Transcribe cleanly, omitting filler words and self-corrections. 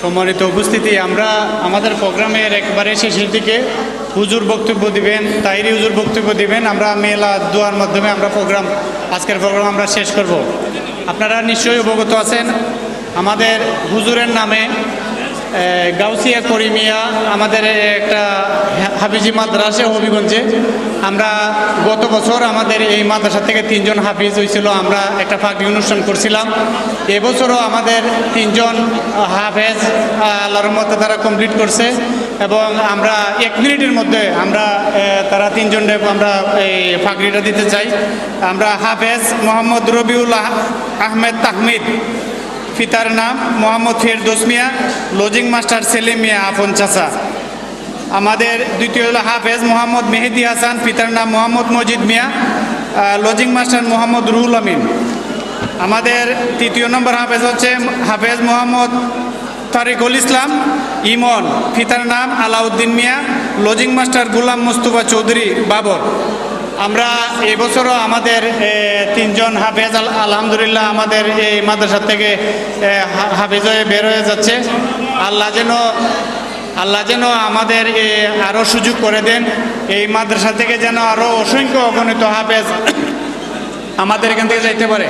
সম্মানিত উপস্থিতি, আমরা আমাদের প্রোগ্রামের একবারে শেষের দিকে হুজুর বক্তব্য দিবেন, তাইরি হুজুর বক্তব্য দিবেন। আমরা মেলা দোয়ার মাধ্যমে আমরা আজকের প্রোগ্রাম আমরা শেষ করব। আপনারা নিশ্চয়ই অবগত আছেন আমাদের হুজুরের নামে গাউসিয়া করিমিয়া আমাদের একটা হাফিজি মাদ্রাসা হবিগঞ্জে। আমরা গত বছর আমাদের এই মাদ্রাসা থেকে 3 জন হাফিজ হয়েছিল, আমরা একটা ফাঁকি অনুষ্ঠান করছিলাম। এবছরও আমাদের 3 জন হাফেজ আল্লাহর রহমতে তারা কমপ্লিট করছে এবং আমরা 1 মিনিটের মধ্যে আমরা তারা 3 জনকে আমরা এই ফাঁকরিটা দিতে চাই। আমরা হাফেজ মোহাম্মদ রবিউল আহমেদ তাহমিদ, পিতার নাম মোহাম্মদ ফেরদৌস মিয়া, লজিং মাস্টার সেলিম মিয়া আপন চাচা। আমাদের দ্বিতীয় হলো হাফেজ মোহাম্মদ মেহেদি হাসান, পিতার নাম মোহাম্মদ মজিদ মিয়া, লজিং মাস্টার মোহাম্মদ রুহুল আমিন। আমাদের 3 নম্বর হাফেজ হচ্ছে হাফেজ মোহাম্মদ তারিকুল ইসলাম ইমন, পিতার নাম আলাউদ্দিন মিয়া, লজিং মাস্টার গুলাম মুস্তফা চৌধুরী বাবর। আমরা এবছরও আমাদের 3 জন হাফেজ আলহামদুলিল্লাহ আমাদের এই মাদ্রাসা থেকে হাফেজ হয়ে বের হয়ে যাচ্ছে। আল্লাহ যেন আমাদের আরও সুযোগ করে দেন, এই মাদ্রাসা থেকে যেন আরও অসংখ্য অগণিত হাফেজ আমাদের এখান থেকে যাইতে পারে।